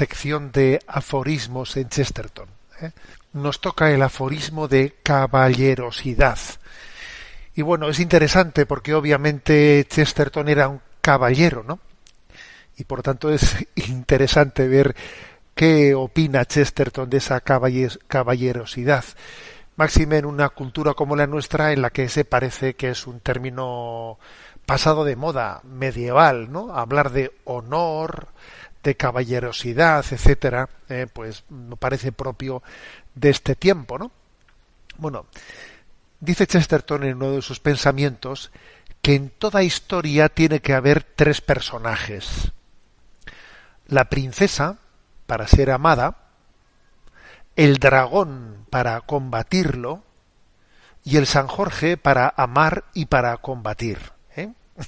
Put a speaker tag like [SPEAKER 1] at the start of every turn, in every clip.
[SPEAKER 1] sección de aforismos en Chesterton, ¿eh? Nos toca el aforismo de caballerosidad. Y bueno, es interesante porque obviamente Chesterton era un caballero, ¿no? Y por tanto es interesante ver qué opina Chesterton de esa caballerosidad. Máxime en una cultura como la nuestra, en la que se parece que es un término pasado de moda, medieval, ¿no? Hablar de honor, de caballerosidad, etcétera, pues me parece propio de este tiempo, ¿no? Bueno, dice Chesterton en uno de sus pensamientos que en toda historia tiene que haber tres personajes: la princesa para ser amada, el dragón para combatirlo y el San Jorge para amar y para combatir.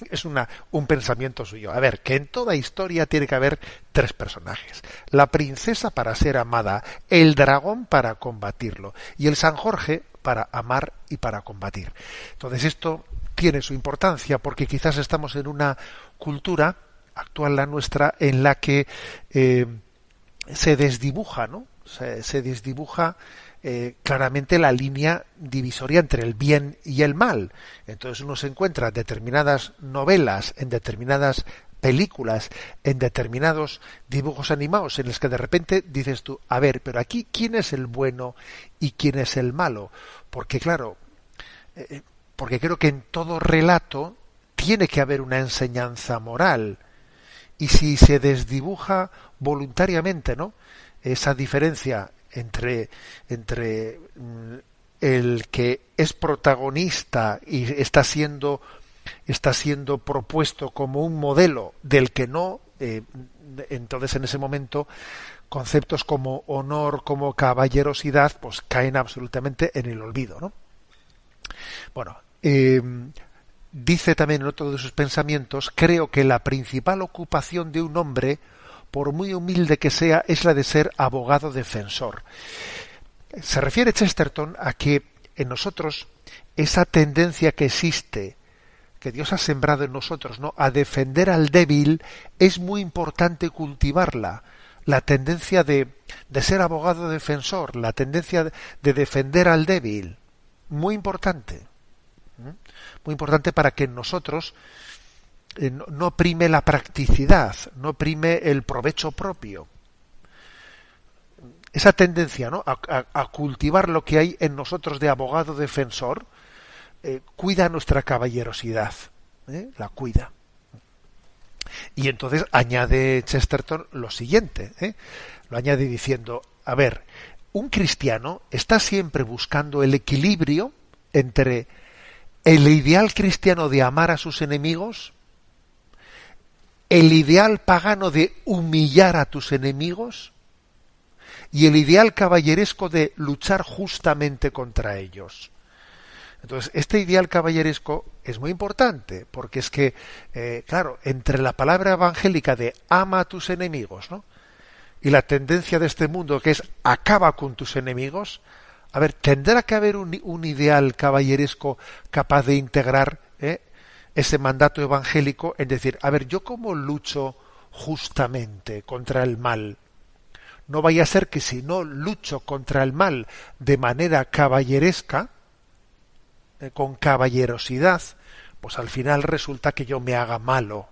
[SPEAKER 1] Es un pensamiento suyo. A ver, que en toda historia tiene que haber tres personajes: la princesa para ser amada, el dragón para combatirlo y el San Jorge para amar y para combatir. Entonces esto tiene su importancia porque quizás estamos en una cultura actual, la nuestra, en la que se desdibuja, ¿no? Se desdibuja claramente la línea divisoria entre el bien y el mal. Entonces uno se encuentra en determinadas novelas, en determinadas películas, en determinados dibujos animados, en los que de repente dices tú, a ver, pero aquí ¿quién es el bueno y quién es el malo? Porque claro, porque creo que en todo relato tiene que haber una enseñanza moral. Y si se desdibuja voluntariamente, ¿no?, esa diferencia entre el que es protagonista y está siendo propuesto como un modelo del que no, entonces en ese momento conceptos como honor, como caballerosidad, pues caen absolutamente en el olvido, ¿no? Bueno, dice también en otro de sus pensamientos: creo que la principal ocupación de un hombre, por muy humilde que sea, es la de ser abogado defensor. Se refiere Chesterton a que en nosotros esa tendencia que existe, que Dios ha sembrado en nosotros, ¿no?, a defender al débil, es muy importante cultivarla. La tendencia de ser abogado defensor, la tendencia de defender al débil, muy importante. Muy importante para que en nosotros no prime la practicidad, no prime el provecho propio. Esa tendencia, ¿no?, a cultivar lo que hay en nosotros de abogado defensor, cuida nuestra caballerosidad, la cuida. Y entonces añade Chesterton lo siguiente, lo añade diciendo: a ver, un cristiano está siempre buscando el equilibrio entre el ideal cristiano de amar a sus enemigos, el ideal pagano de humillar a tus enemigos y el ideal caballeresco de luchar justamente contra ellos. Entonces, este ideal caballeresco es muy importante, porque es que, claro, entre la palabra evangélica de ama a tus enemigos, ¿no?, y la tendencia de este mundo que es acaba con tus enemigos, a ver, tendrá que haber un ideal caballeresco capaz de integrar ese mandato evangélico, en decir, a ver, ¿yo cómo lucho justamente contra el mal? No vaya a ser que si no lucho contra el mal de manera caballeresca, con caballerosidad, pues al final resulta que yo me haga malo.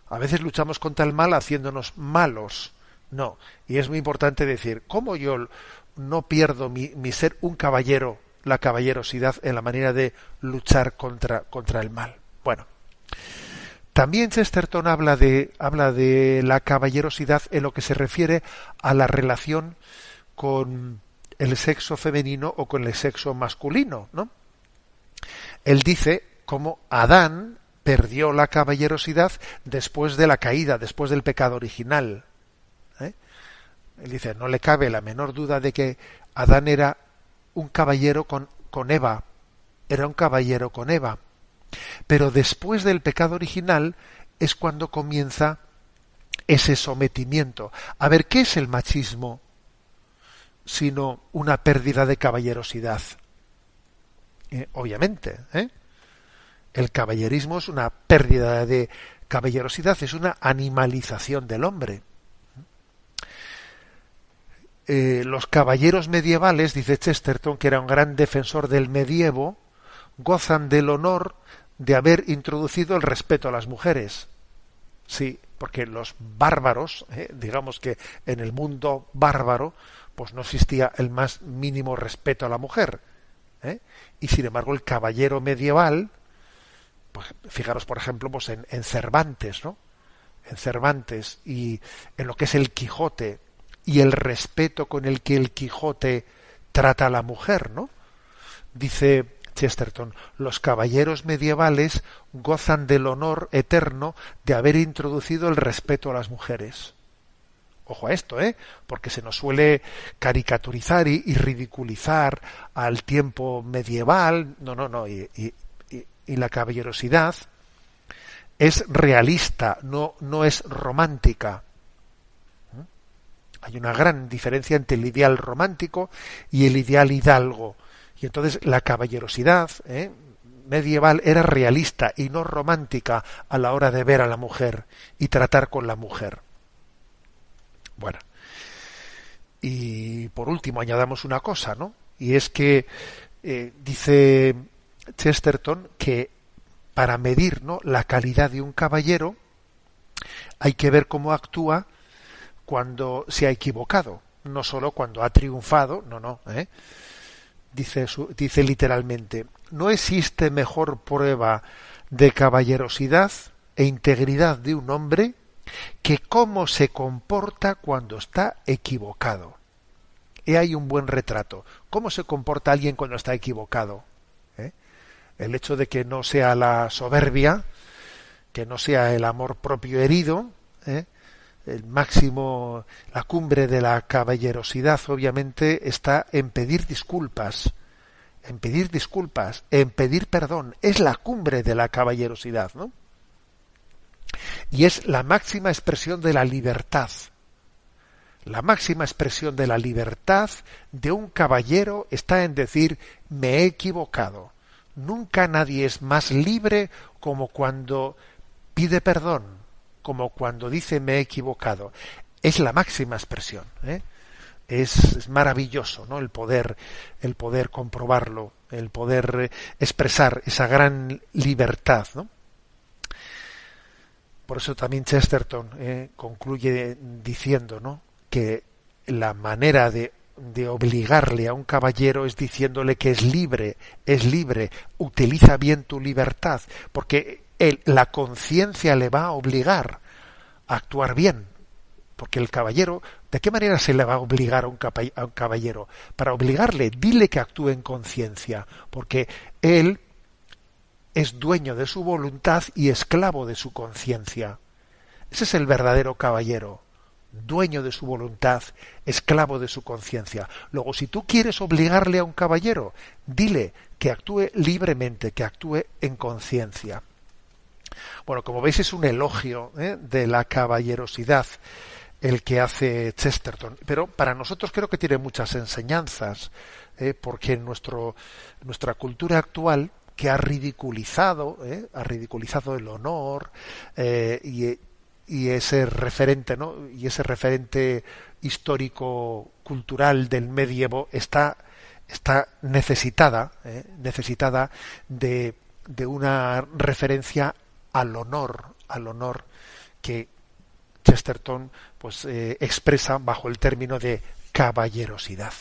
[SPEAKER 1] A veces luchamos contra el mal haciéndonos malos. No, y es muy importante decir, ¿cómo yo no pierdo mi ser un caballero, la caballerosidad en la manera de luchar contra el mal? Bueno, también Chesterton habla de la caballerosidad en lo que se refiere a la relación con el sexo femenino o con el sexo masculino, ¿no? Él dice cómo Adán perdió la caballerosidad después de la caída, después del pecado original. Él dice, no le cabe la menor duda de que Adán era un caballero con Eva, era un caballero con Eva. Pero después del pecado original es cuando comienza ese sometimiento. A ver, ¿qué es el machismo sino una pérdida de caballerosidad? Obviamente, el caballerismo es una pérdida de caballerosidad, es una animalización del hombre. Los caballeros medievales, dice Chesterton, que era un gran defensor del medievo, gozan del honor de haber introducido el respeto a las mujeres. Sí, porque los bárbaros, digamos que en el mundo bárbaro, pues no existía el más mínimo respeto a la mujer. Y sin embargo el caballero medieval, pues fijaros por ejemplo pues en Cervantes, ¿no? En Cervantes y en lo que es el Quijote y el respeto con el que el Quijote trata a la mujer, ¿no? Dice Chesterton, los caballeros medievales gozan del honor eterno de haber introducido el respeto a las mujeres. Ojo a esto, porque se nos suele caricaturizar y ridiculizar al tiempo medieval. No, y la caballerosidad es realista, no es romántica. Hay una gran diferencia entre el ideal romántico y el ideal hidalgo. Y entonces la caballerosidad medieval era realista y no romántica a la hora de ver a la mujer y tratar con la mujer. Bueno, y por último añadamos una cosa, ¿no? Y es que dice Chesterton que para medir, ¿no?, la calidad de un caballero hay que ver cómo actúa cuando se ha equivocado, no solo cuando ha triunfado, no. Dice literalmente, no existe mejor prueba de caballerosidad e integridad de un hombre que cómo se comporta cuando está equivocado. He ahí un buen retrato. ¿Cómo se comporta alguien cuando está equivocado? El hecho de que no sea la soberbia, que no sea el amor propio herido, el máximo, la cumbre de la caballerosidad obviamente está en pedir disculpas, en pedir perdón. Es la cumbre de la caballerosidad, ¿no? Y es la máxima expresión de la libertad. La máxima expresión de la libertad de un caballero está en decir, me he equivocado. Nunca nadie es más libre como cuando pide perdón, como cuando dice me he equivocado. Es la máxima expresión. Es maravilloso, ¿no? El poder comprobarlo, el poder expresar esa gran libertad, ¿no? Por eso también Chesterton concluye diciendo, ¿no?, que la manera de obligarle a un caballero es diciéndole que es libre, utiliza bien tu libertad, porque la conciencia le va a obligar a actuar bien, porque el caballero, ¿de qué manera se le va a obligar a un caballero? Para obligarle, dile que actúe en conciencia, porque él es dueño de su voluntad y esclavo de su conciencia. Ese es el verdadero caballero, dueño de su voluntad, esclavo de su conciencia. Luego, si tú quieres obligarle a un caballero, dile que actúe libremente, que actúe en conciencia. Bueno, como veis es un elogio de la caballerosidad el que hace Chesterton, pero para nosotros creo que tiene muchas enseñanzas, porque en nuestra cultura actual, que ha ridiculizado el honor y ese referente, ¿no?, y ese referente histórico cultural del medievo está necesitada de una referencia al honor que Chesterton pues expresa bajo el término de caballerosidad.